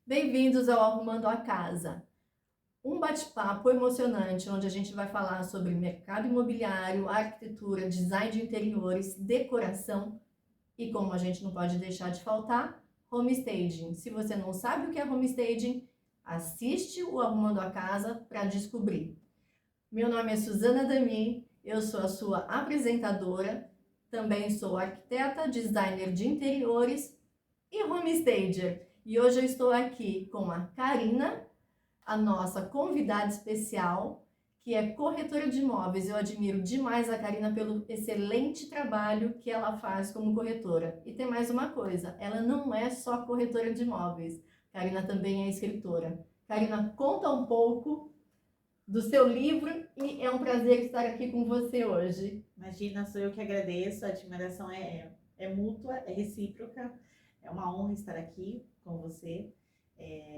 Bem-vindos ao Arrumando a Casa, um bate-papo emocionante onde a gente vai falar sobre mercado imobiliário, arquitetura, design de interiores, decoração e, como a gente não pode deixar de faltar, homestaging. Se você não sabe o que é homestaging, assiste o Arrumando a Casa para descobrir. Meu nome é Suzana Dami, eu sou a sua apresentadora, também sou arquiteta, designer de interiores e homestager. E hoje eu estou aqui com a Karina, a nossa convidada especial, que é corretora de imóveis. Eu admiro demais a Karina pelo excelente trabalho que ela faz como corretora. E tem mais uma coisa, ela não é só corretora de imóveis, Karina também é escritora. Karina, conta um pouco do seu livro e é um prazer estar aqui com você hoje. Imagina, sou eu que agradeço, a admiração é mútua, é recíproca, é uma honra estar aqui com você.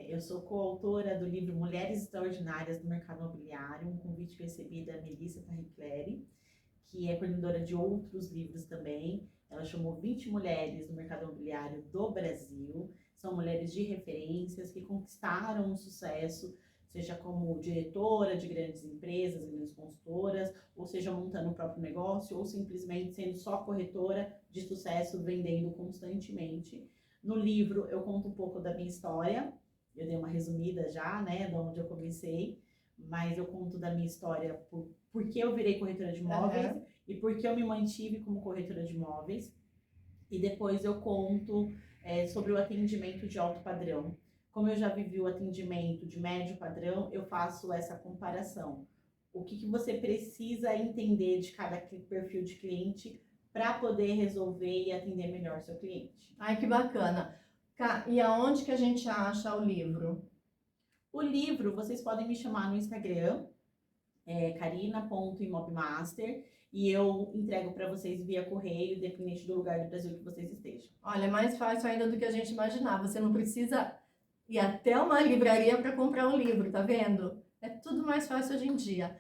Eu sou coautora do livro Mulheres Extraordinárias do Mercado Imobiliário, um convite que eu recebi da Melissa Tarricleri, que é coordenadora de outros livros também. Ela chamou 20 mulheres do mercado imobiliário do Brasil, são mulheres de referências que conquistaram um sucesso, seja como diretora de grandes empresas, grandes consultoras, ou seja, montando o próprio negócio, ou simplesmente sendo só corretora de sucesso, vendendo constantemente. No livro eu conto um pouco da minha história, eu dei uma resumida já, né, de onde eu comecei, mas eu conto da minha história por que eu virei corretora de imóveis e por que eu me mantive como corretora de imóveis. E depois eu conto sobre o atendimento de alto padrão. Como eu já vivi o atendimento de médio padrão, eu faço essa comparação. O que você precisa entender de cada perfil de cliente para poder resolver e atender melhor seu cliente. Ai, que bacana. E aonde que a gente acha o livro? O livro, vocês podem me chamar no Instagram, carina.imobmaster, e eu entrego para vocês via correio, independente do lugar do Brasil que vocês estejam. Olha, é mais fácil ainda do que a gente imaginava. Você não precisa ir até uma livraria para comprar um livro, tá vendo? É tudo mais fácil hoje em dia.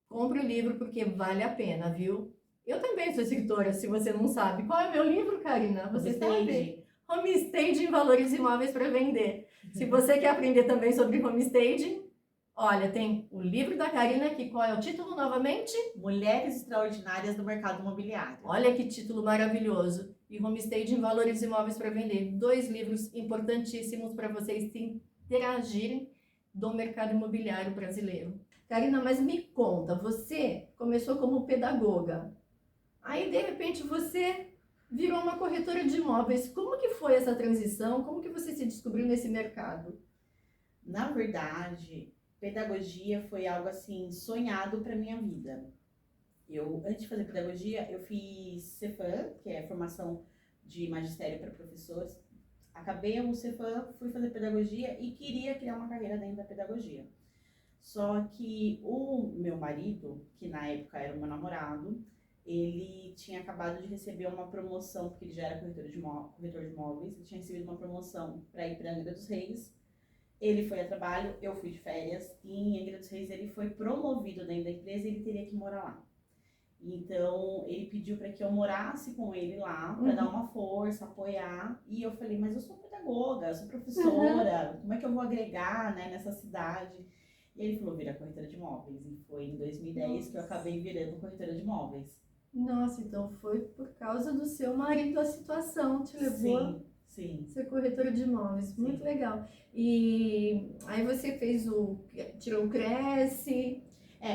Compre o livro porque vale a pena, viu? Eu também sou escritora, se você não sabe. Qual é o meu livro, Karina? Você sabe? Homestaging em Valores Imóveis para Vender. Se você quer aprender também sobre homestaging, olha, tem o livro da Karina aqui. Qual é o título novamente? Mulheres Extraordinárias do Mercado Imobiliário. Olha que título maravilhoso. E Homestaging em Valores Imóveis para Vender. 2 livros importantíssimos para vocês se interagirem do mercado imobiliário brasileiro. Karina, mas me conta, você começou como pedagoga. Aí, de repente, você virou uma corretora de imóveis. Como que foi essa transição? Como que você se descobriu nesse mercado? Na verdade, pedagogia foi algo assim sonhado para minha vida. Eu, antes de fazer pedagogia, eu fiz Cefam, que é formação de magistério para professores. Acabei o Cefam, fui fazer pedagogia e queria criar uma carreira dentro da pedagogia. Só que o meu marido, que na época era o meu namorado, ele tinha acabado de receber uma promoção, porque ele já era corretor de imóveis, ele tinha recebido uma promoção para ir para Angra dos Reis. Ele foi a trabalho, eu fui de férias, e em Angra dos Reis ele foi promovido dentro da empresa e ele teria que morar lá. Então ele pediu para que eu morasse com ele lá, para dar uma força, apoiar. E eu falei, mas eu sou pedagoga, eu sou professora, como é que eu vou agregar, né, nessa cidade? E ele falou, vira corretora de imóveis. E foi em 2010 que eu acabei virando corretora de imóveis. Nossa, então foi por causa do seu marido a situação te levou a Sim. ser corretora de imóveis. Sim. Muito legal. E aí você tirou o Cresce.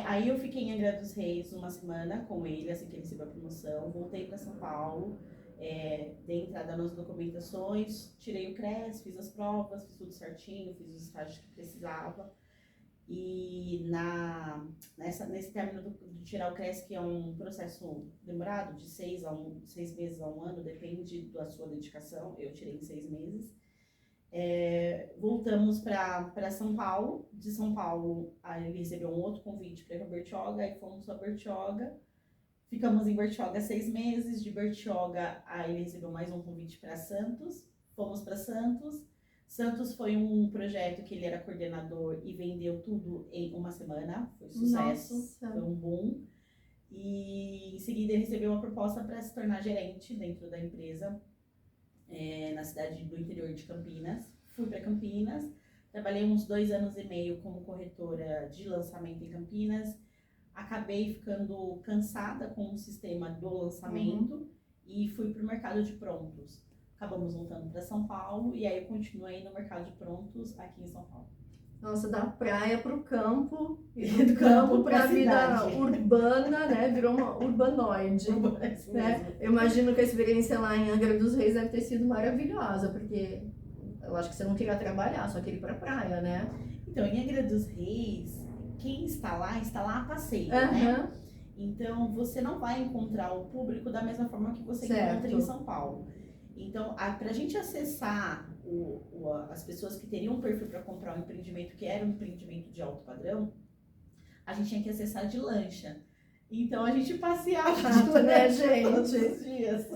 Aí eu fiquei em Angra dos Reis uma semana com ele, assim que ele recebeu a promoção. Voltei para São Paulo, dei entrada nas documentações, tirei o CRES, fiz as provas, fiz tudo certinho, fiz os estágios que precisava. E nesse término de tirar o CRES, que é um processo demorado, de 6 meses a um ano, depende da sua dedicação, eu tirei em 6 meses. Voltamos para São Paulo. De São Paulo, aí ele recebeu um outro convite para ir para Bertioga, aí fomos para Bertioga. Ficamos em Bertioga 6 meses. De Bertioga, aí ele recebeu mais um convite para Santos. Fomos para Santos. Santos foi um projeto que ele era coordenador e vendeu tudo em uma semana. Foi sucesso, Nossa. Foi um boom. E em seguida ele recebeu uma proposta para se tornar gerente dentro da empresa, na cidade do interior de Campinas. fui para Campinas, trabalhei uns 2 anos e meio como corretora de lançamento em Campinas, acabei ficando cansada com o sistema do lançamento e fui para o mercado de prontos. Acabamos voltando para São Paulo e aí eu continuei no mercado de prontos aqui em São Paulo. Nossa, da praia para o campo e do campo para a vida urbana, né? Virou uma urbanoide. Né? Eu imagino que a experiência lá em Angra dos Reis deve ter sido maravilhosa, porque eu acho que você não queria trabalhar, só queria ir para a praia, né? Então, em Angra dos Reis, quem está lá a passeio, né? Então, você não vai encontrar o público da mesma forma que você encontra em São Paulo. Então, para a gente acessar as pessoas que teriam um perfil para comprar um empreendimento que era um empreendimento de alto padrão, a gente tinha que acessar de lancha. Então, a gente passeava de lancha, né, gente? Todos os dias.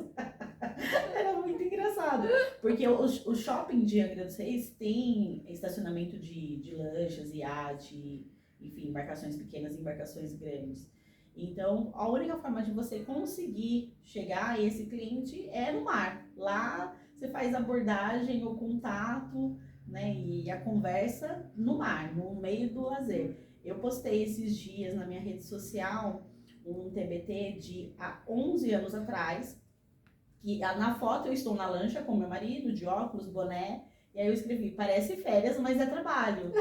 Era muito engraçado. Porque o shopping de Angra dos Reis tem estacionamento de lanchas, iate, enfim, embarcações pequenas e embarcações grandes. Então, a única forma de você conseguir chegar a esse cliente é no mar. Lá você faz a abordagem, o contato, né, e a conversa no mar, no meio do lazer. Eu postei esses dias na minha rede social um TBT de há 11 anos atrás, que na foto eu estou na lancha com meu marido, de óculos, boné, e aí eu escrevi, parece férias, mas é trabalho.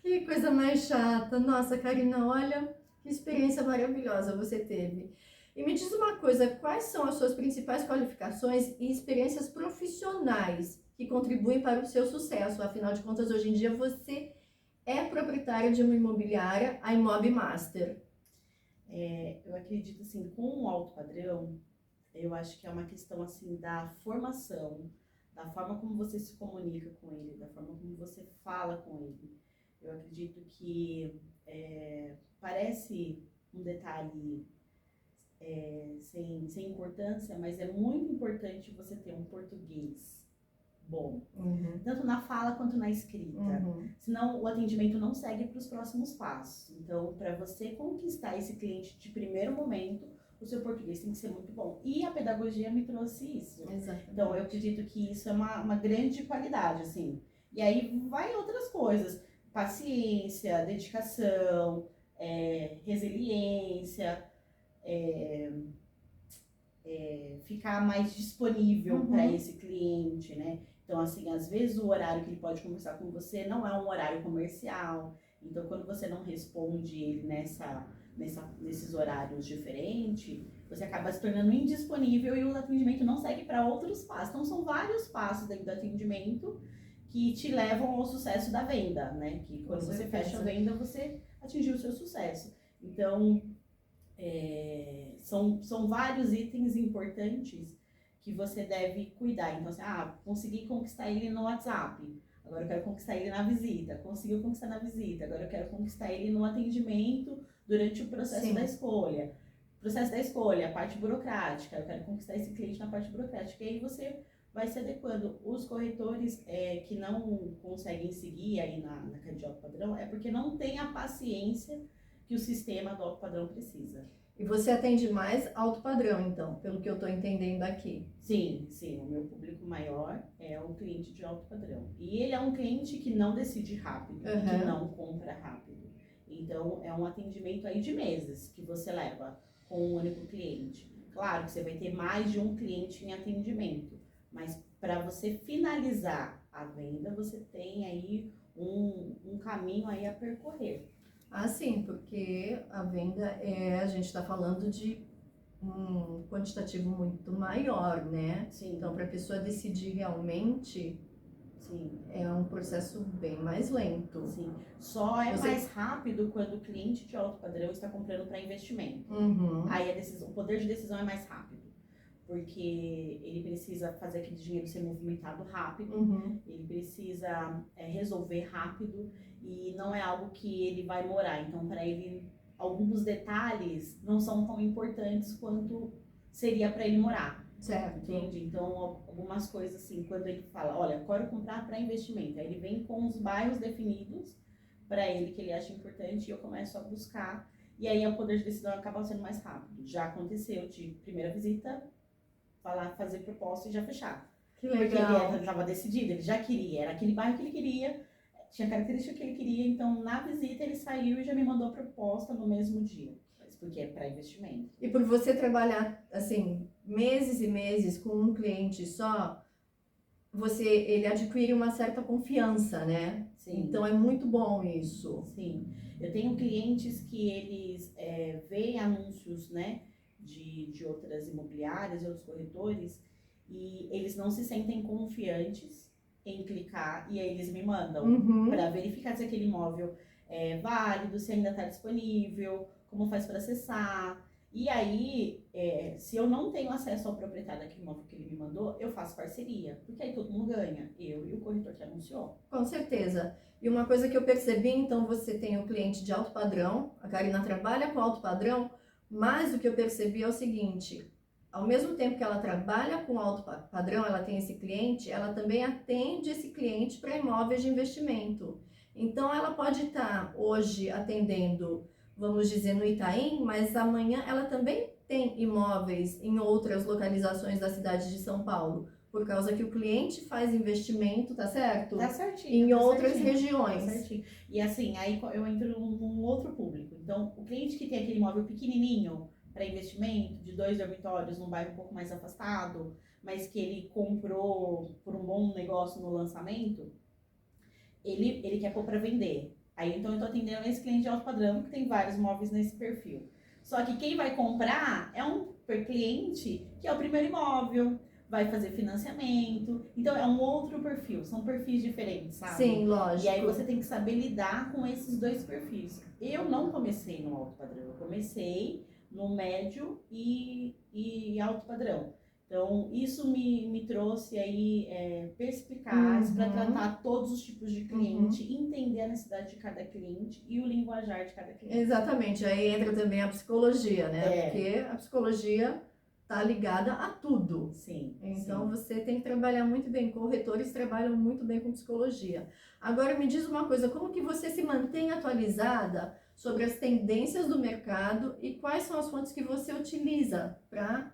Que coisa mais chata. Nossa, Karina, olha que experiência maravilhosa você teve. E me diz uma coisa, quais são as suas principais qualificações e experiências profissionais que contribuem para o seu sucesso? Afinal de contas, hoje em dia você é proprietária de uma imobiliária, a Imobmaster. Eu acredito assim, com o alto padrão, eu acho que é uma questão assim da formação, da forma como você se comunica com ele, da forma como você fala com ele. Eu acredito que parece um detalhe sem importância, mas é muito importante você ter um português bom, tanto na fala quanto na escrita. Senão o atendimento não segue para os próximos passos. Então, para você conquistar esse cliente de primeiro momento, o seu português tem que ser muito bom. E a pedagogia me trouxe isso. Exatamente. Então, eu acredito que isso é uma grande qualidade, assim. E aí vai outras coisas. Paciência, dedicação, resiliência, ficar mais disponível para esse cliente, né? Então, assim, às vezes o horário que ele pode conversar com você não é um horário comercial. Então, quando você não responde ele nesses horários diferentes, você acaba se tornando indisponível e o atendimento não segue para outros passos. Então, são vários passos dentro do atendimento que te levam ao sucesso da venda, né? Que quando você fecha a venda, você atingiu o seu sucesso. Então, são vários itens importantes que você deve cuidar. Então, assim, consegui conquistar ele no WhatsApp, agora eu quero conquistar ele na visita. Conseguiu conquistar na visita, agora eu quero conquistar ele no atendimento durante o processo da escolha. Processo da escolha, a parte burocrática, eu quero conquistar esse cliente na parte burocrática. E aí você vai se adequando. Os corretores que não conseguem seguir aí na cadeia de alto padrão é porque não tem a paciência que o sistema do alto padrão precisa. E você atende mais alto padrão, então, pelo que eu estou entendendo aqui. Sim. O meu público maior é o cliente de alto padrão. E ele é um cliente que não decide rápido, que não compra rápido. Então, é um atendimento aí de meses que você leva com um único cliente. Claro que você vai ter mais de um cliente em atendimento, mas para você finalizar a venda, você tem aí um caminho aí a percorrer. Sim, porque a venda a gente está falando de um quantitativo muito maior, né? Sim. Então, para a pessoa decidir realmente, é um processo bem mais lento. Sim. Só é mais rápido quando o cliente de alto padrão está comprando para investimento. Aí o poder de decisão é mais rápido. Porque ele precisa fazer aquele dinheiro ser movimentado rápido, ele precisa resolver rápido e não é algo que ele vai morar. Então, para ele, alguns detalhes não são tão importantes quanto seria para ele morar. Certo. Entende? Então, algumas coisas assim, quando ele fala, olha, quero comprar para investimento, aí ele vem com os bairros definidos para ele que ele acha importante e eu começo a buscar. E aí o poder de decisão acaba sendo mais rápido. Já aconteceu de primeira visita, fazer proposta e já fechar. Que Porque legal. ele estava decidido, ele já queria, era aquele bairro que ele queria, tinha característica que ele queria, então na visita ele saiu e já me mandou a proposta no mesmo dia. Mas porque é para investimento. E por você trabalhar, assim, meses e meses com um cliente só, ele adquire uma certa confiança, né? Sim. Então é muito bom isso. Sim. Eu tenho clientes que eles veem anúncios, né, de outras imobiliárias, de outros corretores, e eles não se sentem confiantes em clicar, e aí eles me mandam Uhum. para verificar se aquele imóvel é válido, se ainda está disponível, como faz para acessar. E aí, se eu não tenho acesso ao proprietário daquele imóvel que ele me mandou, eu faço parceria, porque aí todo mundo ganha, eu e o corretor que anunciou. Com certeza. E uma coisa que eu percebi, então você tem o cliente de alto padrão, a Karina trabalha com alto padrão, mas o que eu percebi é o seguinte, ao mesmo tempo que ela trabalha com alto padrão, ela tem esse cliente, ela também atende esse cliente para imóveis de investimento. Então ela pode estar hoje atendendo, vamos dizer, no Itaim, mas amanhã ela também tem imóveis em outras localizações da cidade de São Paulo. Por causa que o cliente faz investimento, tá certo? Tá certinho. Em tá outras certinho, regiões. Tá certinho. E assim, aí eu entro num outro público. Então, o cliente que tem aquele imóvel pequenininho para investimento, de 2 dormitórios, num bairro um pouco mais afastado, mas que ele comprou por um bom negócio no lançamento, ele quer pôr para vender. Aí, então, eu tô atendendo esse cliente de alto padrão, que tem vários imóveis nesse perfil. Só que quem vai comprar é um cliente que é o primeiro imóvel, vai fazer financiamento. Então é um outro perfil, são perfis diferentes, sabe? Sim, lógico. E aí você tem que saber lidar com esses dois perfis. Eu não comecei no alto padrão, eu comecei no médio e alto padrão. Então isso me trouxe aí perspicaz para tratar todos os tipos de cliente, entender a necessidade de cada cliente e o linguajar de cada cliente. Exatamente, aí entra também a psicologia, né? Porque a psicologia tá ligada a tudo. Sim. Então sim. você tem que trabalhar muito bem. Corretores trabalham muito bem com psicologia. Agora me diz uma coisa, como que você se mantém atualizada sobre as tendências do mercado e quais são as fontes que você utiliza para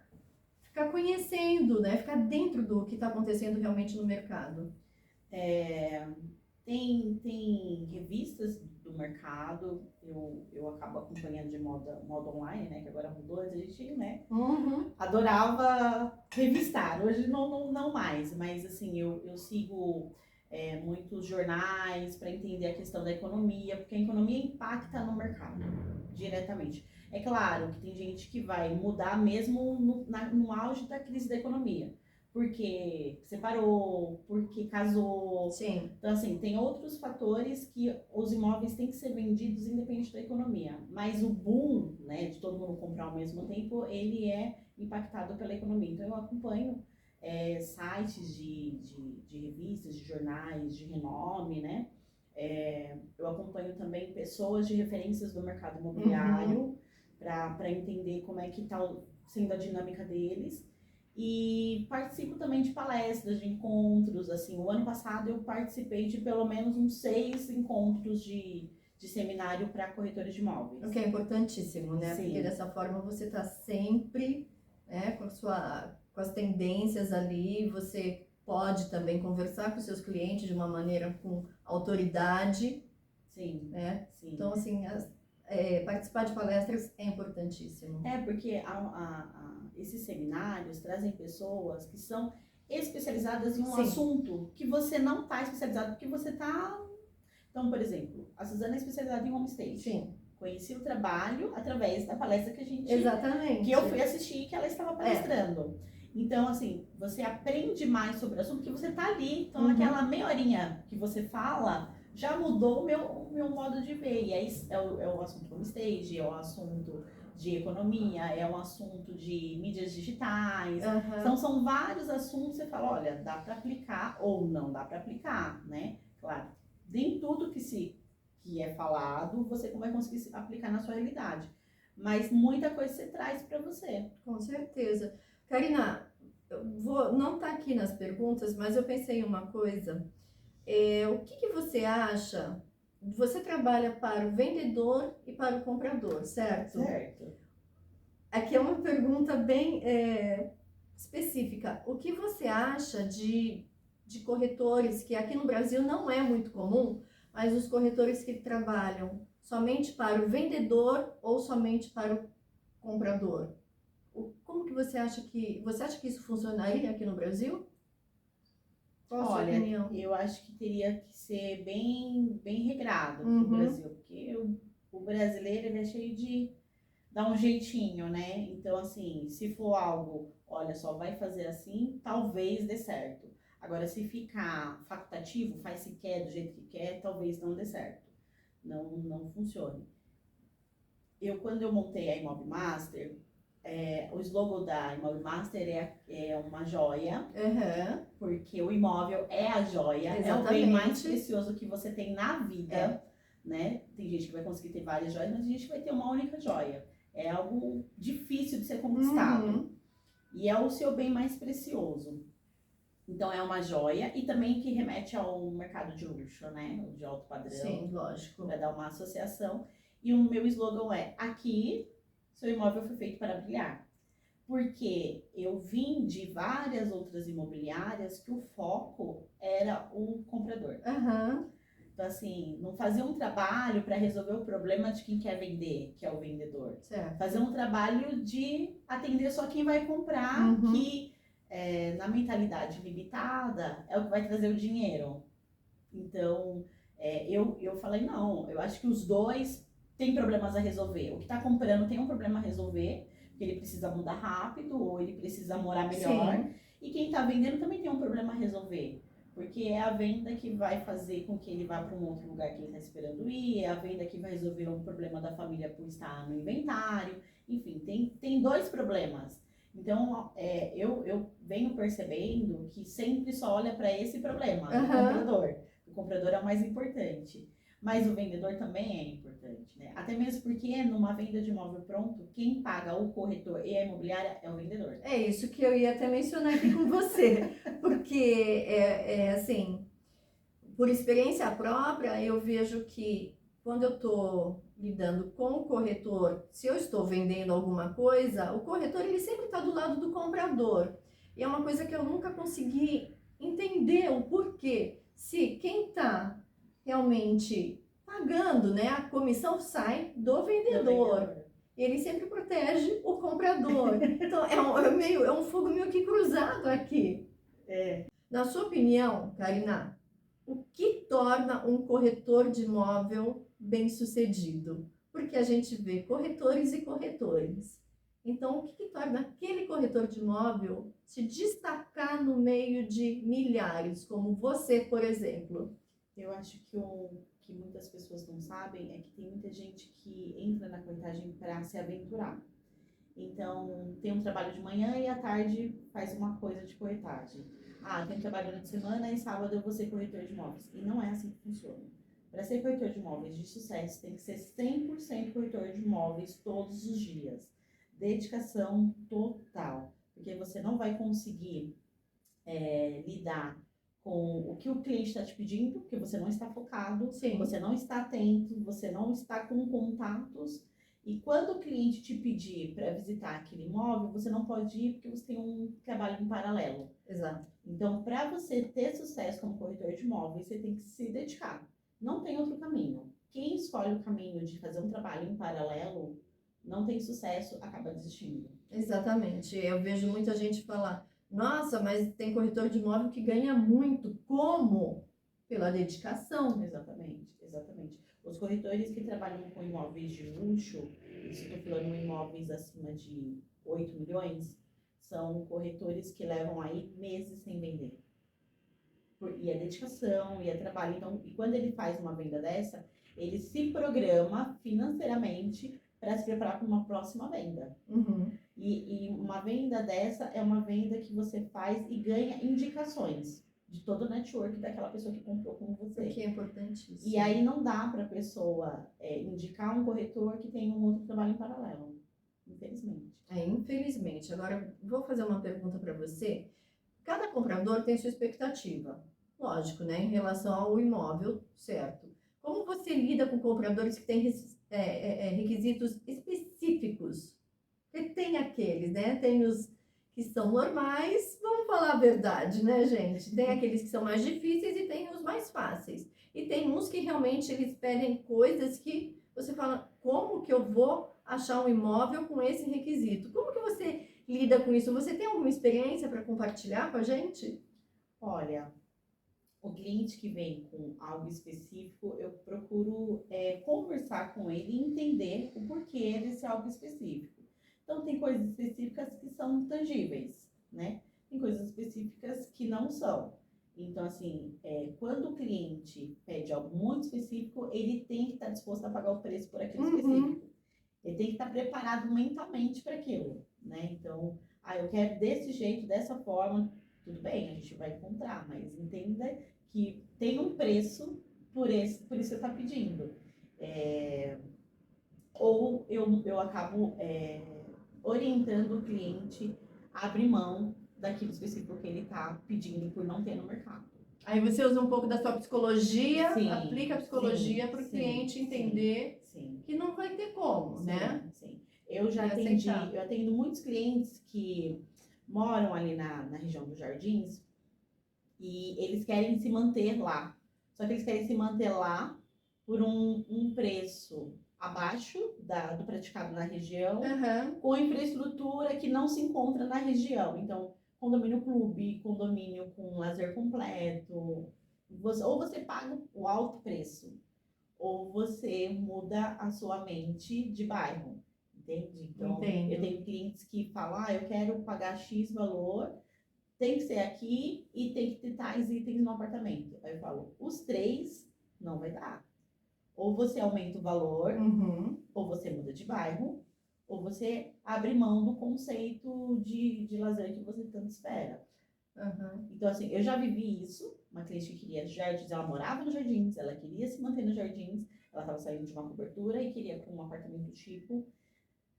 ficar conhecendo, né? Ficar dentro do que está acontecendo realmente no mercado? Tem revistas do mercado, eu acabo acompanhando de moda online, né? Que agora mudou, antes a gente, né? Adorava revistar, hoje não mais, mas assim, eu sigo muitos jornais para entender a questão da economia, porque a economia impacta no mercado diretamente. É claro que tem gente que vai mudar mesmo no auge da crise da economia. Porque separou, porque casou. Sim. Então, assim, tem outros fatores que os imóveis têm que ser vendidos independente da economia. Mas o boom, né, de todo mundo comprar ao mesmo tempo, ele é impactado pela economia. Então, eu acompanho sites de revistas, de jornais, de renome, né? Eu acompanho também pessoas de referências do mercado imobiliário para entender como é que está sendo a dinâmica deles. E participo também de palestras, de encontros, assim, o ano passado eu participei de pelo menos uns 6 encontros de seminário para corretores de imóveis. O que é importantíssimo, né? Sim. Porque dessa forma você está sempre, né, com as tendências ali, você pode também conversar com seus clientes de uma maneira com autoridade. Sim. Né? Sim. Então, assim, participar de palestras é importantíssimo. Porque esses seminários trazem pessoas que são especializadas em um assunto que você não está especializado, porque você está... Então, por exemplo, a Suzana é especializada em homestay. Sim. Conheci o trabalho através da palestra que a gente... Exatamente. Que eu fui assistir e que ela estava palestrando. Então, assim, você aprende mais sobre o assunto, porque você está ali. Então, aquela meia horinha que você fala... já mudou o meu modo de ver. E aí é o assunto do homestay, é o assunto de economia, é um assunto de mídias digitais. Então são vários assuntos que você fala, olha, dá para aplicar ou não dá para aplicar, né? Claro, nem tudo que é falado você vai conseguir aplicar na sua realidade. Mas muita coisa você traz para você. Com certeza. Karina, não tá aqui nas perguntas, mas eu pensei em uma coisa. O que você acha? Você trabalha para o vendedor e para o comprador, certo? Certo. Aqui é uma pergunta bem específica. O que você acha de corretores, que aqui no Brasil não é muito comum, mas os corretores que trabalham somente para o vendedor ou somente para o comprador? Como que você acha que isso funcionaria aqui no Brasil? Qual a sua Olha, opinião? eu acho que teria que ser bem regrado no Uhum. Brasil, porque o brasileiro ele é cheio de dar um jeitinho, né? Então, assim, se for algo, olha só, vai fazer assim, talvez dê certo. Agora, se ficar facultativo, faz se quer, do jeito que quer, talvez não dê certo. Não funcione. Quando eu montei a Imob Master, o slogan da Imob Master é uma joia, Uhum. porque o imóvel é a joia, é o bem mais precioso que você tem na vida, né? Tem gente que vai conseguir ter várias joias, mas a gente vai ter uma única joia. É algo difícil de ser conquistado. Uhum. E é o seu bem mais precioso. Então é uma joia e também que remete ao mercado de luxo, né? De alto padrão. Sim, lógico. Para dar uma associação. E o meu slogan é: aqui, seu imóvel foi feito para brilhar. Porque eu vim de várias outras imobiliárias que o foco era o comprador. Uhum. Então, assim, não fazia um trabalho para resolver o problema de quem quer vender, que é o vendedor. Certo. Fazer um trabalho de atender só quem vai comprar, que na mentalidade limitada é o que vai trazer o dinheiro. Então, eu falei, não, eu acho que os dois têm problemas a resolver. O que está comprando tem um problema a resolver, porque ele precisa mudar rápido ou ele precisa morar melhor. Sim. E quem está vendendo também tem um problema a resolver. Porque é a venda que vai fazer com que ele vá para um outro lugar que ele está esperando ir, é a venda que vai resolver um problema da família por estar no inventário. Enfim, tem dois problemas. Então, eu venho percebendo que sempre só olha para esse problema, do comprador. O comprador é o mais importante. Mas o vendedor também é importante, né? Até mesmo porque numa venda de imóvel pronto, quem paga o corretor e a imobiliária é o vendedor. É isso que eu ia até mencionar aqui com você, porque assim, por experiência própria, eu vejo que quando eu estou lidando com o corretor, se eu estou vendendo alguma coisa, o corretor ele sempre está do lado do comprador. E é uma coisa que eu nunca consegui entender o porquê. Se quem está realmente pagando, né, a comissão sai do vendedor. Ele sempre protege o comprador. Então, é um fogo meio que cruzado aqui. Na sua opinião, Karina, o que torna um corretor de imóvel bem-sucedido? Porque a gente vê corretores e corretores. Então, o que torna aquele corretor de imóvel se destacar no meio de milhares, como você, por exemplo? Eu acho que o que muitas pessoas não sabem é que tem muita gente que entra na corretagem para se aventurar. Então, tem um trabalho de manhã e à tarde faz uma coisa de corretagem. Tem um trabalho durante a semana e sábado eu vou ser corretor de imóveis. E não é assim que funciona. Para ser corretor de imóveis de sucesso, tem que ser 100% corretor de imóveis todos os dias. Dedicação total. Porque você não vai conseguir lidar com o que o cliente está te pedindo, porque você não está focado, Sim. Você não está atento, você não está com contatos. E quando o cliente te pedir para visitar aquele imóvel, você não pode ir porque você tem um trabalho em paralelo. Exato. Então, para você ter sucesso como corretor de imóveis, você tem que se dedicar. Não tem outro caminho. Quem escolhe o caminho de fazer um trabalho em paralelo, não tem sucesso, acaba desistindo. Exatamente. Eu vejo muita gente falar, nossa, mas tem corretor de imóvel que ganha muito. Como? Pela dedicação. Exatamente. Os corretores que trabalham com imóveis de luxo, isso estou falando imóveis acima de 8 milhões, são corretores que levam aí meses sem vender. E é dedicação, e é trabalho. Então, e quando ele faz uma venda dessa, ele se programa financeiramente para se preparar para uma próxima venda. E uma venda dessa é uma venda que você faz e ganha indicações de todo o network daquela pessoa que comprou com você. Que é importantíssimo. E aí não dá para a pessoa indicar um corretor que tem um outro trabalho em paralelo, infelizmente. Infelizmente. Agora, vou fazer uma pergunta para você. Cada comprador tem sua expectativa, lógico, né, em relação ao imóvel, certo? Como você lida com compradores que têm requisitos específicos? Porque tem aqueles, né? Tem os que são normais, vamos falar a verdade, né, gente? Tem aqueles que são mais difíceis e tem os mais fáceis. E tem uns que realmente eles pedem coisas que você fala, como que eu vou achar um imóvel com esse requisito? Como que você lida com isso? Você tem alguma experiência para compartilhar com a gente? Olha, o cliente que vem com algo específico, eu procuro conversar com ele e entender o porquê desse algo específico. Então, tem coisas específicas que são tangíveis, né? Tem coisas específicas que não são. Então, assim, quando o cliente pede algo muito específico, ele tem que estar disposto a pagar o preço por aquilo específico. Ele tem que estar preparado mentalmente para aquilo, né? Então, eu quero desse jeito, dessa forma, tudo bem, a gente vai encontrar, mas entenda que tem um preço por isso que você está pedindo. Ou eu acabo orientando o cliente a abrir mão daquilo específico que ele está pedindo por não ter no mercado. Aí você usa um pouco da sua psicologia, Sim, aplica a psicologia para o cliente entender que não vai ter como, né? Sim. Eu atendo muitos clientes que moram ali na região dos Jardins e eles querem se manter lá. Só que eles querem se manter lá por um preço abaixo do praticado na região, com infraestrutura que não se encontra na região. Então, condomínio clube, condomínio com lazer completo. Ou você paga o alto preço, ou você muda a sua mente de bairro. Entende? Então, eu tenho clientes que falam, eu quero pagar X valor, tem que ser aqui e tem que ter tais itens no apartamento. Aí eu falo, os 3 não vai dar. Ou você aumenta o valor, ou você muda de bairro, ou você abre mão do conceito de lazer que você tanto espera. Então, assim, eu já vivi isso. Uma cliente que queria Jardins, ela morava nos Jardins, ela queria se manter nos Jardins, ela estava saindo de uma cobertura e queria com um apartamento tipo.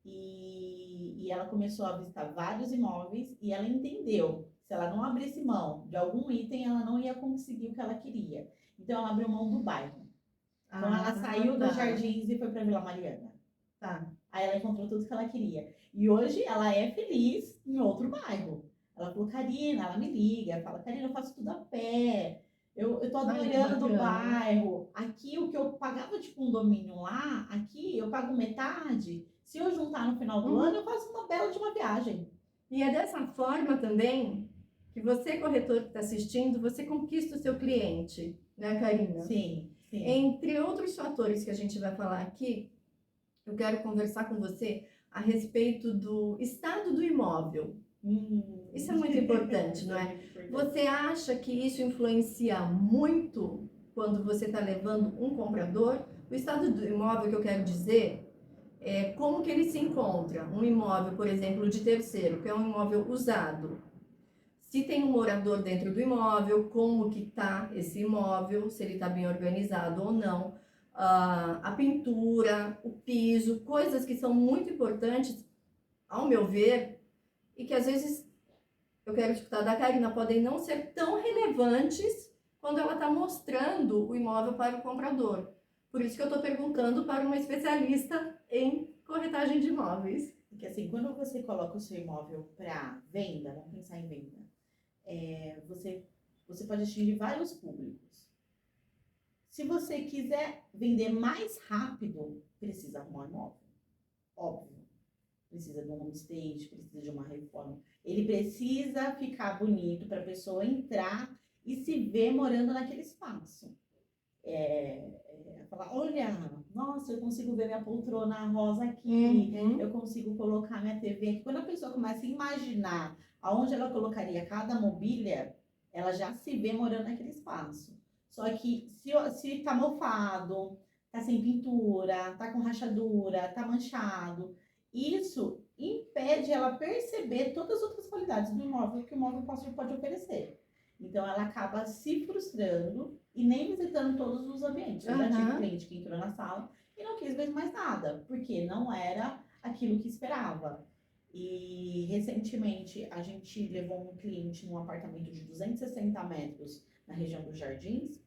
E ela começou a visitar vários imóveis e ela entendeu, se ela não abrisse mão de algum item, ela não ia conseguir o que ela queria. Então, ela abriu mão do bairro. Então, ela saiu dos Jardins e foi para Vila Mariana. Aí ela encontrou tudo que ela queria. E hoje ela é feliz em outro bairro. Ela falou, Karina, ela me liga, fala, Karina, eu faço tudo a pé. Eu tô adorando o bairro. Aqui, o que eu pagava de condomínio lá, aqui eu pago metade. Se eu juntar no final do ano, eu faço uma bela de uma viagem. E é dessa forma também que você, corretor que está assistindo, você conquista o seu cliente, né, Karina? Sim. Entre outros fatores que a gente vai falar aqui, eu quero conversar com você a respeito do estado do imóvel. Isso é muito importante, não é? Você acha que isso influencia muito quando você está levando um comprador? O estado do imóvel que eu quero dizer é como que ele se encontra. Um imóvel, por exemplo, de terceiro, que é um imóvel usado. Se tem um morador dentro do imóvel, como que está esse imóvel, se ele está bem organizado ou não. A pintura, o piso, coisas que são muito importantes, ao meu ver, e que às vezes eu quero escutar da Karina, podem não ser tão relevantes quando ela está mostrando o imóvel para o comprador. Por isso que eu estou perguntando para uma especialista em corretagem de imóveis. Porque assim, quando você coloca o seu imóvel para venda, vamos pensar em venda, você pode atingir vários públicos. Se você quiser vender mais rápido, precisa arrumar um imóvel. Óbvio. Precisa de um homestage, precisa de uma reforma. Ele precisa ficar bonito para a pessoa entrar e se ver morando naquele espaço. Falar, olha, nossa, eu consigo ver minha poltrona rosa aqui, eu consigo colocar minha TV aqui. Quando a pessoa começa a imaginar aonde ela colocaria cada mobília, ela já se vê morando naquele espaço. Só que se tá mofado, tá sem pintura, tá com rachadura, tá manchado, isso impede ela perceber todas as outras qualidades do imóvel que o imóvel pode oferecer. Então, ela acaba se frustrando e nem visitando todos os ambientes. Eu já tive cliente que entrou na sala e não quis ver mais nada, porque não era aquilo que esperava. E, recentemente, a gente levou um cliente num apartamento de 260 metros na região dos Jardins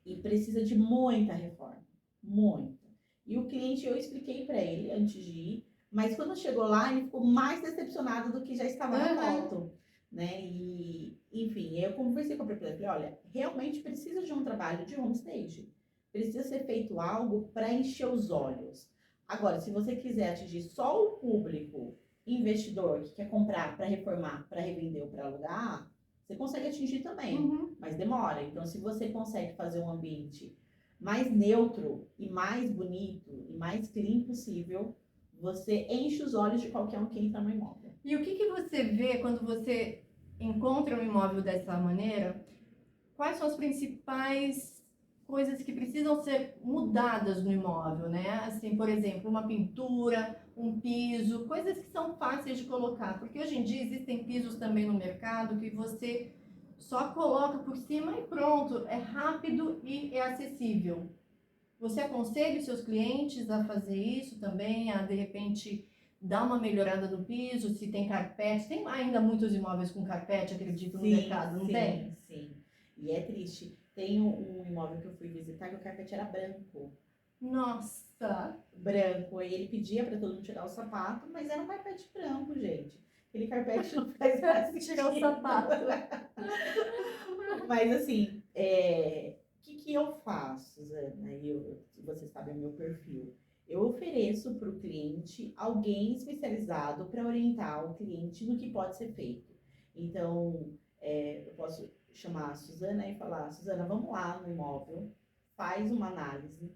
e precisa de muita reforma. Muita. E o cliente, eu expliquei para ele, antes de ir, Mas quando chegou lá, ele ficou mais decepcionado do que já estava na Aham. foto, né? E, enfim, eu conversei com a proprietária, falei, olha, realmente precisa de um trabalho de homestage. Precisa ser feito algo para encher os olhos. Agora, se você quiser atingir só o público investidor que quer comprar para reformar, para revender ou para alugar, você consegue atingir também, Uhum. mas demora. Então, se você consegue fazer um ambiente mais neutro e mais bonito e mais clean possível, você enche os olhos de qualquer um que entra no imóvel. E o que que você vê quando você encontra um imóvel dessa maneira? Quais são as principais coisas que precisam ser mudadas no imóvel, né? Assim, por exemplo, uma pintura, um piso, coisas que são fáceis de colocar, porque hoje em dia existem pisos também no mercado que você só coloca por cima e pronto, é rápido e é acessível. Você aconselha os seus clientes a fazer isso também, a de repente dar uma melhorada no piso, se tem carpete, tem ainda muitos imóveis com carpete, acredito, no Sim, mercado, não tem? sim, sim. E é triste. Tem um imóvel que eu fui visitar que o carpete era branco. Nossa, Branco. E ele pedia para todo mundo tirar o sapato, mas era um carpete branco, gente. Aquele carpete não faz mais tirar o sentido. sapato. Mas assim, o que que eu faço, Suzana? Você sabe o meu perfil. Eu ofereço para o cliente alguém especializado para orientar o cliente no que pode ser feito. Então, eu posso chamar a Suzana e falar, Suzana, vamos lá no imóvel, faz uma análise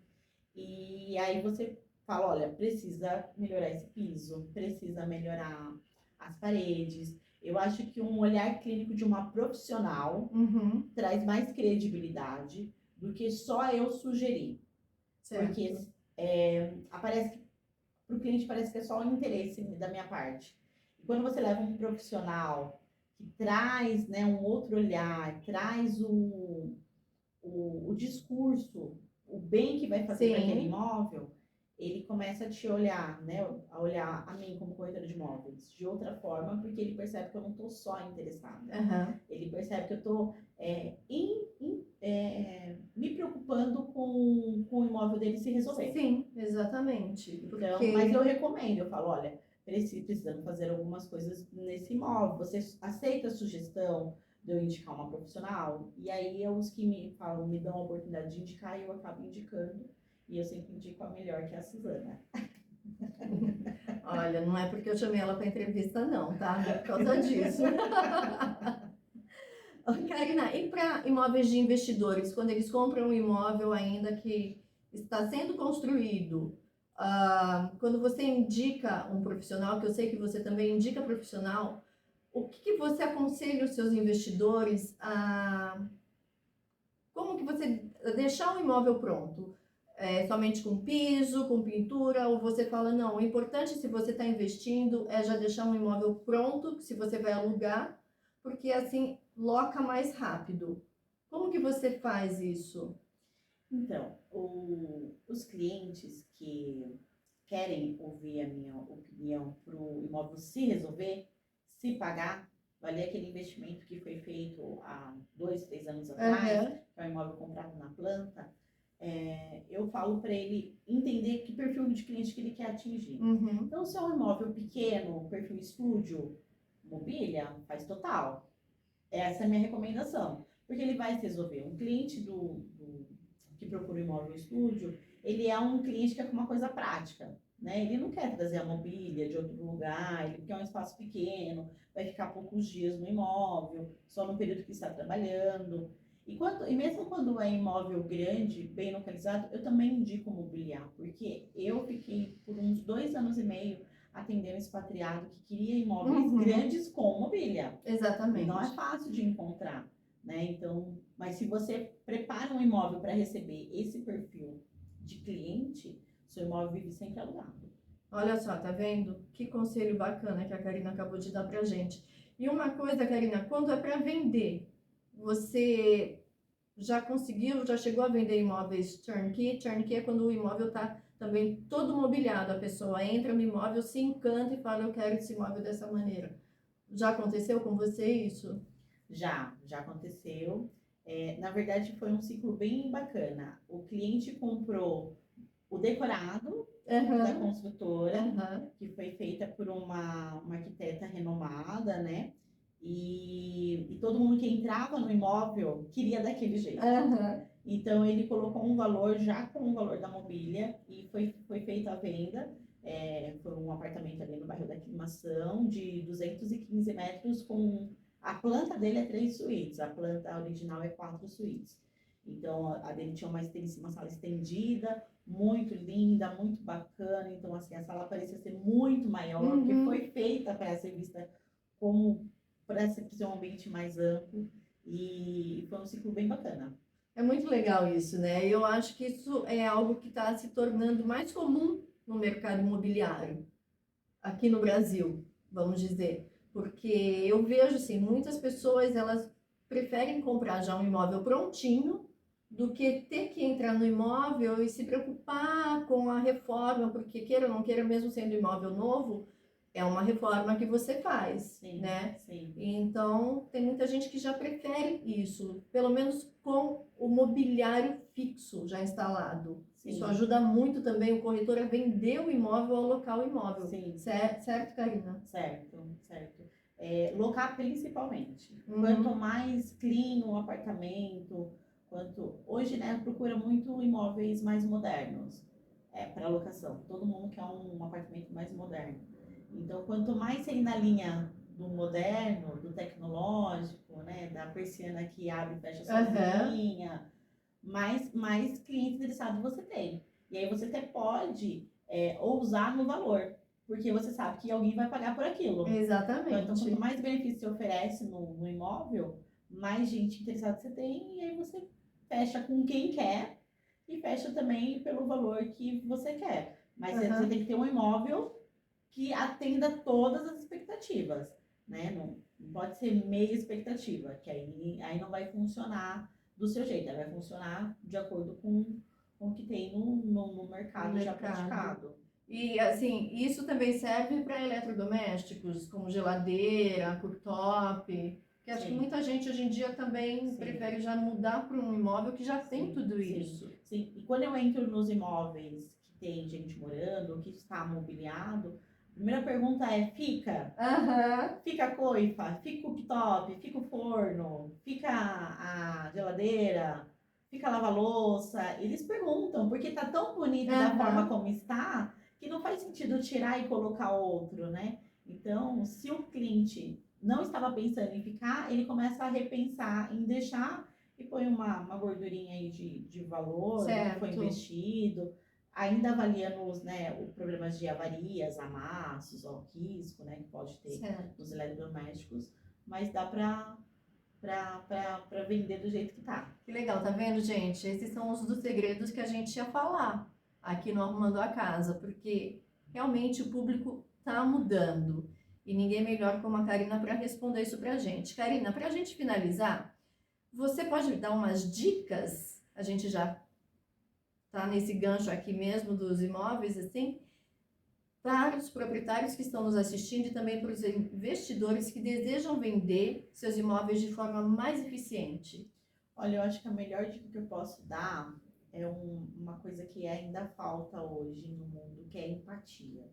e aí você fala, olha, precisa melhorar esse piso, precisa melhorar as paredes. Eu acho que um olhar clínico de uma profissional Uhum, traz mais credibilidade do que só eu sugerir. Porque certo. aparece para o cliente parece que é só o interesse da minha parte. E quando você leva um profissional que traz, né, um outro olhar, traz o discurso, o bem que vai fazer para aquele Sim, imóvel, ele começa a te olhar, né, a olhar a mim como corretora de imóveis de outra forma, porque ele percebe que eu não estou só interessada. aham. Ele percebe que eu estou me preocupando com o imóvel dele se resolver. Sim, exatamente. Então, mas eu Porque recomendo, eu falo, olha, precisamos fazer algumas coisas nesse imóvel. Você aceita a sugestão de eu indicar uma profissional? E aí os que me falam, me dão a oportunidade de indicar, eu acabo indicando. E eu sempre indico a melhor, que é a Suzana. olha, não é porque eu chamei ela para entrevista, não, tá? Não é por causa disso. Karina, e para imóveis de investidores, quando eles compram um imóvel ainda que está sendo construído, quando você indica um profissional, que eu sei que você também indica profissional, o que que você aconselha os seus investidores a como que você deixar o imóvel pronto? É, somente com piso, com pintura, ou você fala, não, o importante se você está investindo é já deixar um imóvel pronto, se você vai alugar, porque assim loca mais rápido. Como que você faz isso? Então, os clientes que querem ouvir a minha opinião para o imóvel se resolver, se pagar, valer aquele investimento que foi feito há 2, 3 anos atrás, Aham, que é um imóvel comprado na planta, eu falo para ele entender que perfil de cliente que ele quer atingir. uhum, Então, se é um imóvel pequeno, perfil estúdio, mobília, faz total. Essa é a minha recomendação. Porque ele vai se resolver. Um cliente que procura um imóvel estúdio, ele é um cliente que quer uma coisa prática. Né? Ele não quer trazer a mobília de outro lugar, ele quer um espaço pequeno, vai ficar poucos dias no imóvel, só no período que está trabalhando. E mesmo quando é imóvel grande, bem localizado, eu também indico mobiliar, porque eu fiquei por uns 2 anos e meio atendendo expatriado que queria imóveis uhum, grandes com mobília. E não é exatamente. fácil de encontrar, né? Então, mas se você prepara um imóvel para receber esse perfil de cliente, seu imóvel vive sempre alugado. Olha só, tá vendo? Que conselho bacana que a Karina acabou de dar pra gente. E uma coisa, Karina, quando é para vender, você já conseguiu, já chegou a vender imóveis turnkey? Turnkey é quando o imóvel está também todo mobiliado. A pessoa entra no imóvel, se encanta e fala, eu quero esse imóvel dessa maneira. Já aconteceu com você isso? Já aconteceu. Na verdade, foi um ciclo bem bacana. O cliente comprou o decorado da Aham, construtora, aham, que foi feita por uma arquiteta renomada, né? E todo mundo que entrava no imóvel queria daquele jeito. aham. Então ele colocou um valor já com o valor da mobília e foi feita a venda. Foi um apartamento ali no bairro da Aclimação de 215 metros com a planta dele é 3 suítes, a planta original é 4 suítes. Então a dele tinha uma sala estendida, muito linda, muito bacana. Então assim a sala parecia ser muito maior, porque Uhum. foi feita para ser vista como para ser um ambiente mais amplo e foi um ciclo bem bacana. É muito legal isso, né? Eu acho que isso é algo que está se tornando mais comum no mercado imobiliário, aqui no Brasil, vamos dizer. Porque eu vejo, assim, muitas pessoas, elas preferem comprar já um imóvel prontinho do que ter que entrar no imóvel e se preocupar com a reforma, porque queira ou não queira, mesmo sendo imóvel novo, é uma reforma que você faz, Sim, né? sim, Então, tem muita gente que já prefere isso, pelo menos com o mobiliário fixo já instalado. Isso sim, ajuda muito também o corretor a vender o imóvel ao local o imóvel. sim, Certo, Karina? certo, certo. Locar principalmente. Quanto Uhum. mais clean o apartamento, hoje, né, procura muito imóveis mais modernos para locação. Todo mundo quer um apartamento mais moderno. Então, quanto mais você ir na linha do moderno, do tecnológico, né, da persiana que abre e fecha Aham. sozinha, mais clientes interessados você tem. E aí você até pode ousar no valor, porque você sabe que alguém vai pagar por aquilo. Então, quanto Exatamente. mais benefício você oferece no imóvel, mais gente interessada você tem, e aí você fecha com quem quer e fecha também pelo valor que você quer. Mas você tem Aham. que ter um imóvel que atenda todas as expectativas, né? Não pode ser meia expectativa, que aí não vai funcionar do seu jeito, ela vai funcionar de acordo com o que tem no No mercado já mercado. praticado. E assim, isso também serve para eletrodomésticos, como geladeira, cooktop, que acho que Sim, muita gente hoje em dia também sim, prefere já mudar para um imóvel que já tem sim, tudo sim, isso. sim. E quando eu entro nos imóveis que tem gente morando, que está mobiliado, a primeira pergunta é: Aham, fica a coifa, fica o cooktop, fica o forno, fica a geladeira, fica a lava-louça. Eles perguntam, porque tá tão bonito da forma aham. como está, que não faz sentido tirar e colocar outro, né? Então, se o cliente não estava pensando em ficar, ele começa a repensar em deixar e põe uma gordurinha aí de valor do que foi Certo, investido, ainda avaliando os problemas de avarias, amassos, ó, risco, né, que pode ter certo. nos eletrodomésticos, mas dá para vender do jeito que tá. Que legal, tá vendo, gente? Esses são os dos segredos que a gente ia falar aqui no Arrumando a Casa, porque realmente o público tá mudando. E ninguém melhor como a Karina para responder isso pra gente. Karina, pra gente finalizar, você pode dar umas dicas? A gente já tá nesse gancho aqui mesmo dos imóveis, assim, para os proprietários que estão nos assistindo e também para os investidores que desejam vender seus imóveis de forma mais eficiente. Olha, eu acho que a melhor dica que eu posso dar é uma coisa que ainda falta hoje no mundo, que é a empatia.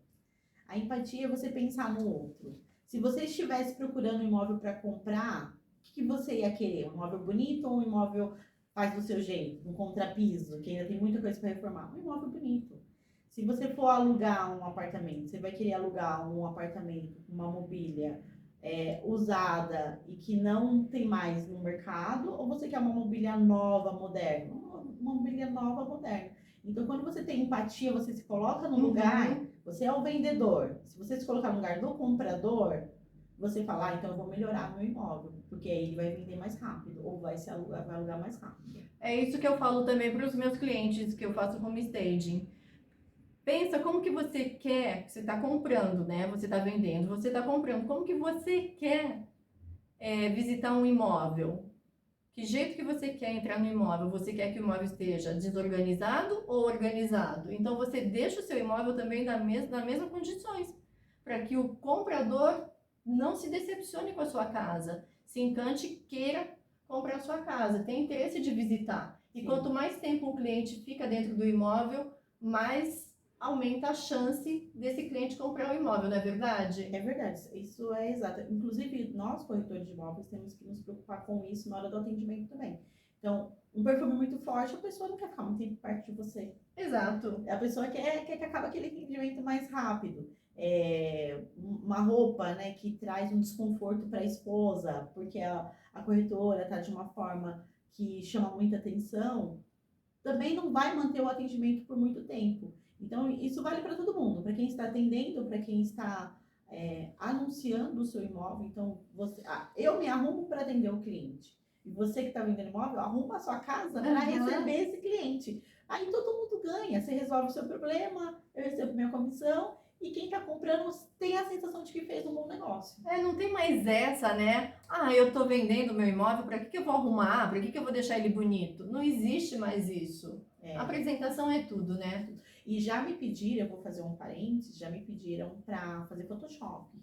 A empatia é você pensar no outro. Se você estivesse procurando um imóvel para comprar, o que você ia querer? Um imóvel bonito ou um imóvel faz do seu jeito, um contrapiso, que ainda tem muita coisa para reformar? Um imóvel bonito. Se você for alugar um apartamento, você vai querer alugar um apartamento com uma mobília usada e que não tem mais no mercado, ou você quer uma mobília nova, moderna? Uma mobília nova, moderna. Então, quando você tem empatia, você se coloca no lugar, Uhum. você é o vendedor. Se você se colocar no lugar do comprador, você fala, então eu vou melhorar meu imóvel, porque aí ele vai vender mais rápido, ou vai alugar mais rápido. É isso que eu falo também para os meus clientes que eu faço home staging. Pensa como que você quer, você está comprando, né? Você está vendendo, você está comprando. Como que você quer visitar um imóvel? Que jeito que você quer entrar no imóvel? Você quer que o imóvel esteja desorganizado ou organizado? Então você deixa o seu imóvel também nas mesmas condições, para que o comprador não se decepcione com a sua casa, se encante e queira comprar a sua casa, tem interesse de visitar. E quanto Sim, mais tempo o cliente fica dentro do imóvel, mais aumenta a chance desse cliente comprar o imóvel, não é verdade? É verdade, isso é exato. Inclusive, nós, corretores de imóveis, temos que nos preocupar com isso na hora do atendimento também. Então, um perfume muito forte, a pessoa não quer ficar muito tempo perto de você. Exato. A pessoa quer que acabe aquele atendimento mais rápido. Uma roupa, né, que traz um desconforto para a esposa, porque a corretora está de uma forma que chama muita atenção, também não vai manter o atendimento por muito tempo. Então, isso vale para todo mundo, para quem está atendendo, para quem está anunciando o seu imóvel. Então, eu me arrumo para atender o cliente. E você que está vendendo imóvel, arruma a sua casa para receber esse cliente. Aí todo mundo ganha. Você resolve o seu problema, eu recebo minha comissão. E quem está comprando tem a sensação de que fez um bom negócio. Não tem mais essa, né? Eu estou vendendo meu imóvel, para que eu vou arrumar? Para que eu vou deixar ele bonito? Não existe mais isso. A apresentação é tudo, né? E já me pediram, eu vou fazer um parênteses, já me pediram para fazer Photoshop.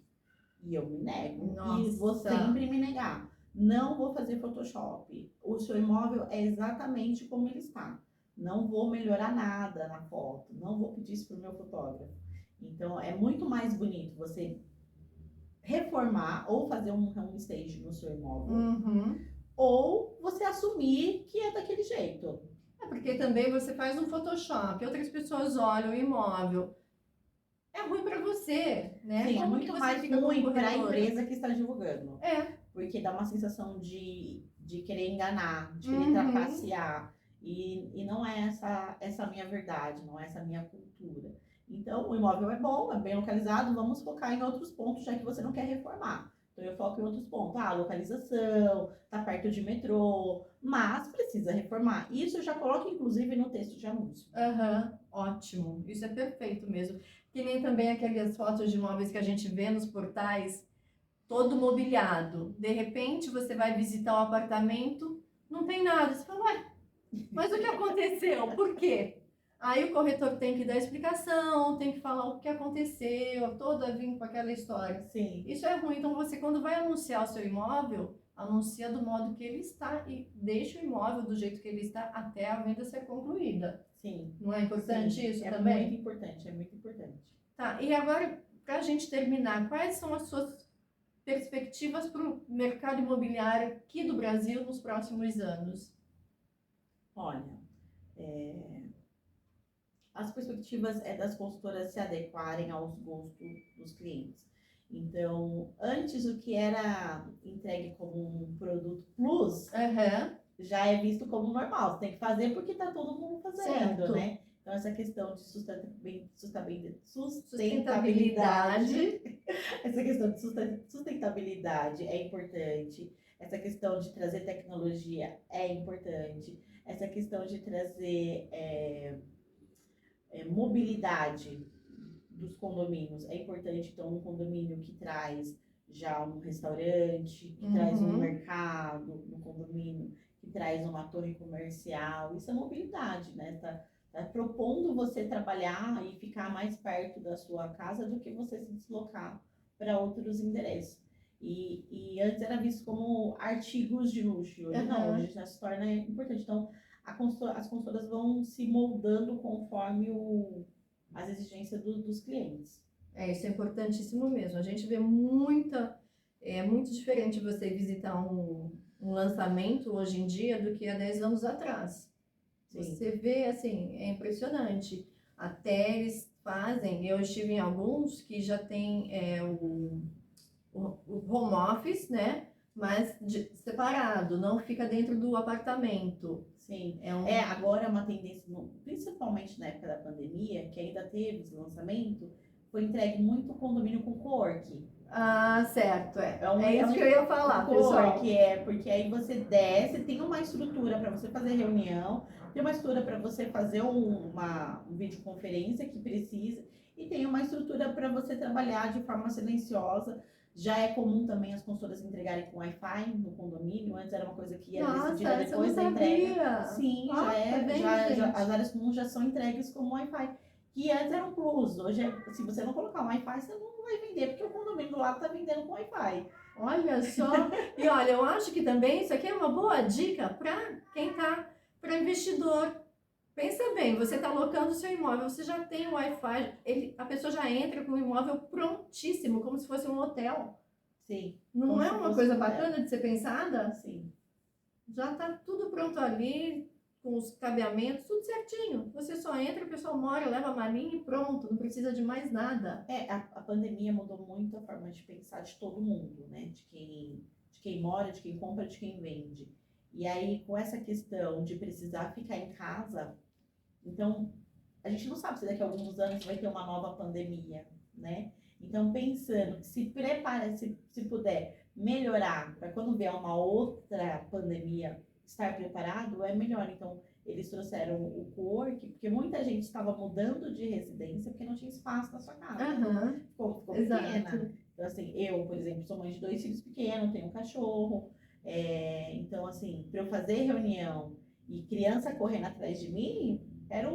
E eu me nego. Nossa. E vou sempre me negar. Não vou fazer Photoshop. O seu imóvel é exatamente como ele está. Não vou melhorar nada na foto. Não vou pedir isso para o meu fotógrafo. Então, é muito mais bonito você reformar ou fazer um stage no seu imóvel. Ou você assumir que é daquele jeito. Porque também você faz um Photoshop, outras pessoas olham o imóvel. É ruim para você, né? Sim, é muito mais ruim para a empresa que está divulgando. Porque dá uma sensação de querer enganar, de querer trapacear. E não é essa a minha verdade, não é essa a minha cultura. Então, o imóvel é bom, é bem localizado, vamos focar em outros pontos, já que você não quer reformar. Então, eu foco em outros pontos. Localização, tá perto de metrô, mas precisa reformar. Isso eu já coloco, inclusive, no texto de anúncio. Ótimo. Isso é perfeito mesmo. Que nem também aquelas fotos de imóveis que a gente vê nos portais, todo mobiliado. De repente, você vai visitar o apartamento, não tem nada. Você fala, ué, mas o que aconteceu? Por quê? Aí o corretor tem que dar explicação, tem que falar o que aconteceu, toda vir com aquela história. Sim. Isso é ruim. Então, você, quando vai anunciar o seu imóvel, anuncia do modo que ele está e deixa o imóvel do jeito que ele está até a venda ser concluída. Sim. Não é importante Sim, isso é também? É muito importante. Tá, e agora, para a gente terminar, quais são as suas perspectivas para o mercado imobiliário aqui do Brasil nos próximos anos? Olha, as perspectivas é das consultoras se adequarem aos gostos dos clientes. Então, antes o que era entregue como um produto plus, já é visto como normal. Você tem que fazer porque está todo mundo fazendo, né? Então, essa questão de sustentabilidade, essa questão de sustentabilidade é importante. Essa questão de trazer tecnologia é importante. Essa questão de trazer mobilidade dos condomínios é importante. Então, um condomínio que traz já um restaurante, que traz um mercado no condomínio, que traz uma torre comercial, isso é mobilidade, né? Tá propondo você trabalhar e ficar mais perto da sua casa do que você se deslocar para outros endereços. E antes era visto como artigos de luxo, hoje não, hoje já se torna importante. Então, as consultoras vão se moldando conforme as exigências dos clientes. Isso é importantíssimo mesmo. A gente vê muito diferente você visitar um lançamento hoje em dia do que há 10 anos atrás. Sim. Você vê, assim, é impressionante. Até eles fazem, eu estive em alguns que já tem o home office, né? Mas separado, não fica dentro do apartamento. Sim, agora é uma tendência, principalmente na época da pandemia, que ainda teve esse lançamento, foi entregue muito condomínio com co-work. Certo, é isso que eu ia falar, pessoal. Porque aí você desce, tem uma estrutura para você fazer reunião, tem uma estrutura para você fazer uma videoconferência que precisa, e tem uma estrutura para você trabalhar de forma silenciosa. Já é comum também as consultoras entregarem com Wi-Fi no condomínio. Antes era uma coisa que era decidida depois da entrega. Sim, as áreas comuns já são entregues como Wi-Fi. Que antes era um plus. Hoje, se você não colocar um Wi-Fi, você não vai vender, porque o condomínio do lado está vendendo com Wi-Fi. Olha só. E olha, eu acho que também isso aqui é uma boa dica para quem está, para investidor. Pensa bem, você está alocando o seu imóvel, você já tem o Wi-Fi, a pessoa já entra com o imóvel prontíssimo, como se fosse um hotel. Sim. Não Como é se uma fosse coisa um hotel. bacana de ser pensada? Sim. Já está tudo pronto ali, com os cabeamentos, tudo certinho. Você só entra, o pessoal mora, leva a malinha e pronto, não precisa de mais nada. A pandemia mudou muito a forma de pensar de todo mundo, né? De quem mora, de quem compra, de quem vende. E aí, com essa questão de precisar ficar em casa, então, a gente não sabe se daqui a alguns anos vai ter uma nova pandemia, né? Então, pensando que se prepara, se puder melhorar para quando vier uma outra pandemia, estar preparado, é melhor. Então, eles trouxeram o co-work, porque muita gente estava mudando de residência porque não tinha espaço na sua casa. Aham, Ficou exato. pequena. Então, assim, eu, por exemplo, sou mãe de 2 filhos pequenos, tenho um cachorro. Então, assim, para eu fazer reunião e criança correndo atrás de mim, era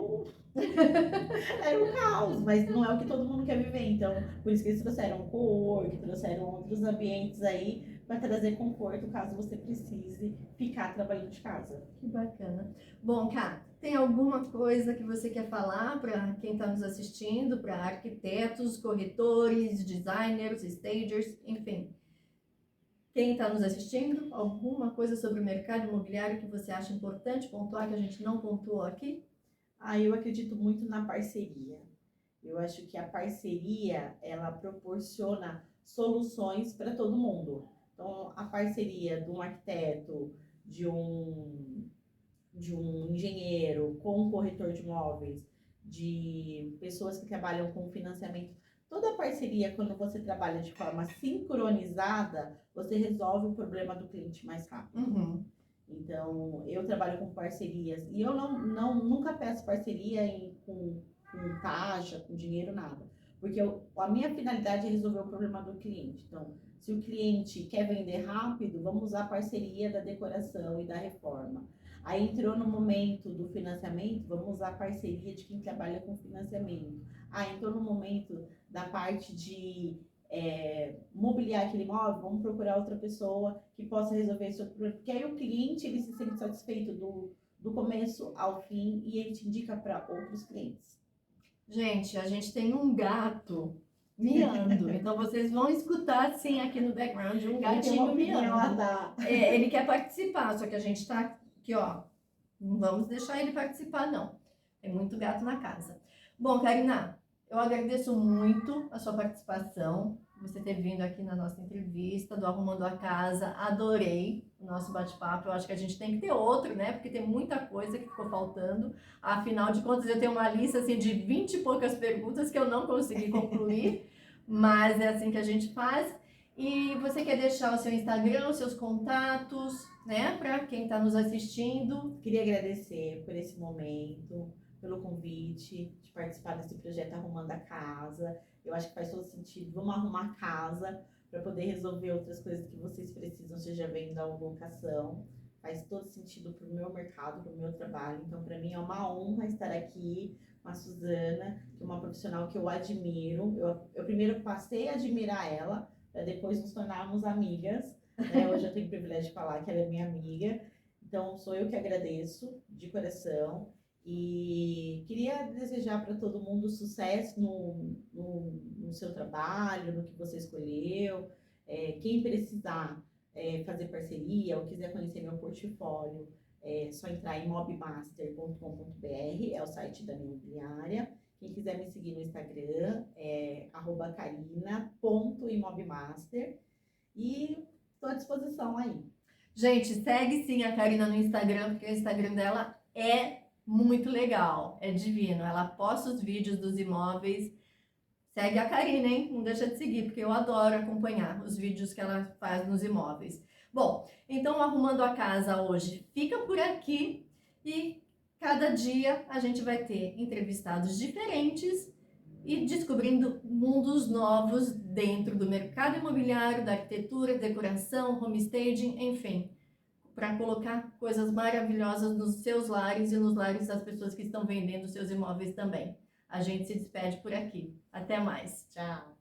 era um caos, mas não é o que todo mundo quer viver. Então, por isso que eles trouxeram o co-work, trouxeram outros ambientes aí para trazer conforto caso você precise ficar trabalhando de casa. Que bacana. Bom, Cá, tem alguma coisa que você quer falar para quem está nos assistindo, para arquitetos, corretores, designers, stagers, enfim? Quem está nos assistindo, alguma coisa sobre o mercado imobiliário que você acha importante pontuar que a gente não pontuou aqui? Eu acredito muito na parceria. Eu acho que a parceria, ela proporciona soluções para todo mundo. Então, a parceria de um arquiteto, de um, de um engenheiro com um corretor de imóveis, de pessoas que trabalham com financiamento. Toda parceria, quando você trabalha de forma sincronizada, você resolve o problema do cliente mais rápido. Uhum. Então, eu trabalho com parcerias e eu nunca peço parceria com taxa, com dinheiro, nada. Porque a minha finalidade é resolver o problema do cliente. Então, se o cliente quer vender rápido, vamos usar a parceria da decoração e da reforma. Aí entrou no momento do financiamento, vamos usar a parceria de quem trabalha com financiamento. Entrou no momento da parte de mobiliar aquele imóvel, vamos procurar outra pessoa que possa resolver esse outro problema. Porque aí o cliente ele se sente satisfeito do começo ao fim e ele te indica para outros clientes. Gente, a gente tem um gato miando, então vocês vão escutar assim aqui no background um gatinho miando. Ele quer participar, só que a gente está aqui, ó, não vamos deixar ele participar não. Tem muito gato na casa. Bom, Karina, eu agradeço muito a sua participação, você ter vindo aqui na nossa entrevista do Arrumando a Casa. Adorei o nosso bate-papo. Eu acho que a gente tem que ter outro, né? Porque tem muita coisa que ficou faltando. Afinal de contas, eu tenho uma lista assim, de 20 e poucas perguntas que eu não consegui concluir, mas é assim que a gente faz. E você quer deixar o seu Instagram, os seus contatos, né? Para quem está nos assistindo. Queria agradecer por esse momento, pelo convite de participar desse projeto Arrumando a Casa. Eu acho que faz todo sentido. Vamos arrumar a casa para poder resolver outras coisas que vocês precisam, seja venda ou locação. Faz todo sentido para o meu mercado, para o meu trabalho. Então, para mim é uma honra estar aqui com a Suzana, que é uma profissional que eu admiro. Eu primeiro passei a admirar ela, para depois nos tornarmos amigas. Né? Hoje eu tenho o privilégio de falar que ela é minha amiga. Então, sou eu que agradeço de coração. E queria desejar para todo mundo sucesso no seu trabalho, no que você escolheu. Quem precisar fazer parceria ou quiser conhecer meu portfólio, é só entrar em mobmaster.com.br, é o site da minha imobiliária. Quem quiser me seguir no Instagram é @carina.imobmaster. E estou à disposição aí. Gente, segue sim a Karina no Instagram, porque o Instagram dela é muito legal, é divino. Ela posta os vídeos dos imóveis. Segue a Karina, hein? Não deixa de seguir, porque eu adoro acompanhar os vídeos que ela faz nos imóveis. Bom, então Arrumando a Casa hoje fica por aqui e cada dia a gente vai ter entrevistados diferentes e descobrindo mundos novos dentro do mercado imobiliário, da arquitetura, decoração, homestaging, enfim, para colocar coisas maravilhosas nos seus lares e nos lares das pessoas que estão vendendo seus imóveis também. A gente se despede por aqui. Até mais. Tchau.